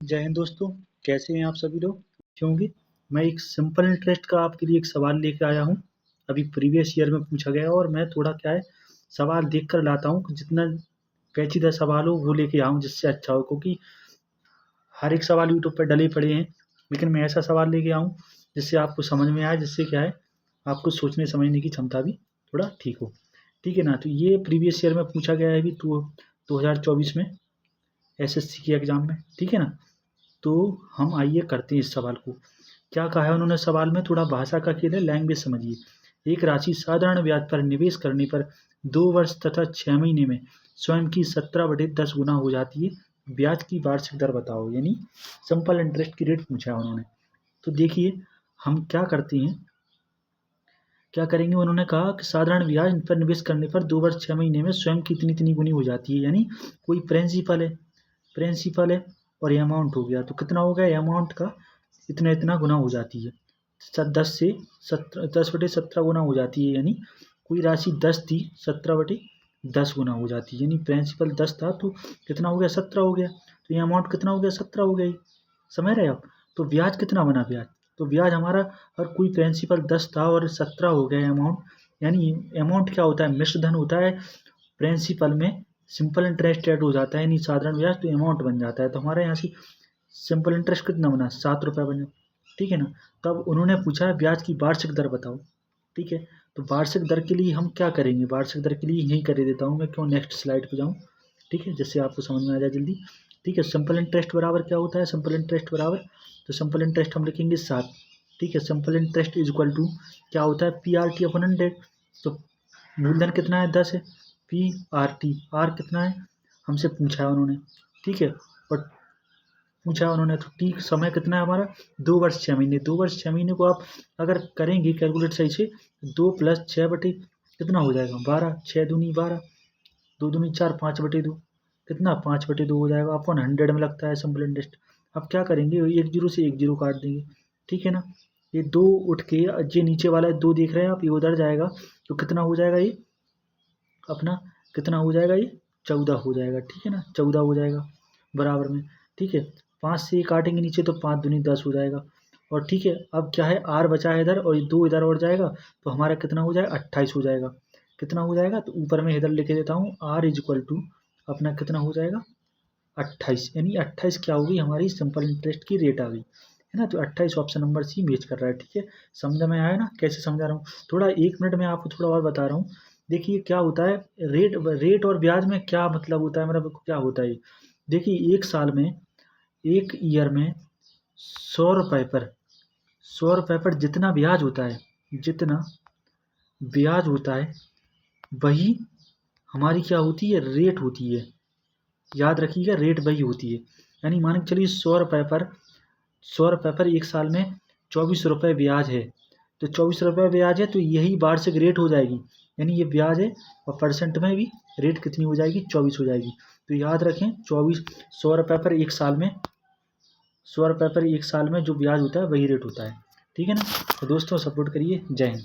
जय हिंद दोस्तों, कैसे हैं आप सभी लोग? क्योंकि मैं एक सिंपल इंटरेस्ट का आपके लिए एक सवाल लेके आया हूँ। अभी प्रीवियस ईयर में पूछा गया और मैं थोड़ा क्या है सवाल देख कर लाता हूँ, जितना पेचीदा सवाल हो वो लेके आऊँ जिससे अच्छा हो, क्योंकि हर एक सवाल यूट्यूब पर डले पड़े हैं। लेकिन मैं ऐसा सवाल लेके आऊँ जिससे आपको समझ में आए, जिससे क्या है आपको सोचने समझने की क्षमता भी थोड़ा ठीक हो। ठीक है ना? तो ये प्रीवियस ईयर में पूछा गया है अभी 2024 में एसएससी के एग्ज़ाम में। ठीक है ना? तो हम आइए करते हैं इस सवाल को। क्या कहा है उन्होंने सवाल में? थोड़ा भाषा का खेल है, लैंग्वेज समझिए। एक राशि साधारण ब्याज पर निवेश करने पर 2 वर्ष तथा 6 महीने में स्वयं की 17/10 गुना हो जाती है। ब्याज की वार्षिक दर बताओ। यानी सिंपल इंटरेस्ट की रेट पूछा है उन्होंने। तो देखिए हम क्या करते हैं, क्या करेंगे। उन्होंने कहा कि साधारण ब्याज पर निवेश करने पर 2 वर्ष 6 महीने में स्वयं की इतनी गुनी हो जाती है। यानी कोई प्रिंसिपल है और ये अमाउंट हो गया, तो कितना हो गया अमाउंट का इतना इतना गुना हो जाती है। 10/17 गुना हो जाती है। यानी कोई राशि 10 थी, 17/10 गुना हो जाती है। यानी प्रिंसिपल 10 था तो कितना हो गया 17 हो गया। तो ये अमाउंट कितना हो गया 17 हो गया। समझ रहे आप? तो ब्याज कितना बना ब्याज, तो ब्याज हमारा और कोई प्रिंसिपल 10 था और 17 हो गया अमाउंट। यानी अमाउंट क्या होता है, मिश्र धन होता है। प्रिंसिपल में सिंपल इंटरेस्ट ऐड हो जाता है, यानी साधारण ब्याज, तो अमाउंट बन जाता है। तो हमारे यहाँ से सिंपल इंटरेस्ट कितना बना, 7 रुपये बने। ठीक है ना? तब उन्होंने पूछा है ब्याज की वार्षिक दर बताओ। ठीक है, तो वार्षिक दर के लिए हम क्या करेंगे, वार्षिक दर के लिए यही कर देता हूँ मैं, क्यों नेक्स्ट स्लाइड पे जाऊँ। ठीक है, जिससे आपको समझ में आ जाए जल्दी। ठीक है, सिंपल इंटरेस्ट बराबर क्या होता है, सिंपल इंटरेस्ट बराबर, तो सिंपल इंटरेस्ट हम लिखेंगे 7। ठीक है, simple interest is equal to क्या होता है, PRT/100। तो मूलधन कितना है 10 है, PRT, आर कितना है हमसे पूछा है उन्होंने। ठीक है, और पूछा उन्होंने तो ठीक समय कितना है हमारा 2 वर्ष 6 महीने। 2 वर्ष 6 महीने को आप अगर करेंगे कैलकुलेट सही से, 2 + 6 बटे कितना हो जाएगा 12, 6 दूनी 12, 2 दूनी 4, 5/2 कितना 5/2 हो जाएगा। अपन 100 में लगता है सिंपल इंटरेस्ट। अब क्या करेंगे, एक जीरो से एक जीरो काट देंगे। ठीक है ना? ये 2 उठ के ये नीचे वाला 2 देख रहे हैं आप, ये उधर जाएगा तो कितना हो जाएगा ये अपना, कितना हो जाएगा ये 14 हो जाएगा। ठीक है ना? 14 हो जाएगा बराबर में। ठीक है, 5 से ये काटेंगे नीचे तो 5 दूनी 10 हो जाएगा। और ठीक है, अब क्या है आर बचा है इधर और ये 2 इधर और जाएगा तो हमारा कितना हो जाएगा 28 हो जाएगा। कितना हो जाएगा, तो ऊपर में इधर लिख देता हूँ आर इज इक्वल टू अपना कितना हो जाएगा 28। यानी 28 क्या होगी हमारी सिंपल इंटरेस्ट की रेट आ गई है ना। तो 28 ऑप्शन नंबर सी मैच कर रहा है। ठीक है, समझ में आया ना कैसे समझा रहा हूँ? थोड़ा 1 मिनट में आपको थोड़ा और बता रहा हूँ। देखिए क्या होता है, रेट रेट और ब्याज में क्या मतलब होता है, मतलब क्या होता है। देखिए एक साल में, एक ईयर में 100 रुपये पर जितना ब्याज होता है, जितना ब्याज होता है वही हमारी क्या होती है, रेट होती है। याद रखिएगा रेट वही होती है। यानी मान के चलिए 100 रुपये पर एक साल में 24 रुपये ब्याज है। तो 24 रुपये ब्याज है तो यही वार्षिक रेट हो जाएगी। यानी ये ब्याज है और परसेंट में भी रेट कितनी हो जाएगी 24 हो जाएगी। तो याद रखें 24, 100 रुपये पर एक साल में, 100 रुपये पर एक साल में जो ब्याज होता है वही रेट होता है। ठीक है ना? तो दोस्तों सपोर्ट करिए। जय हिंद।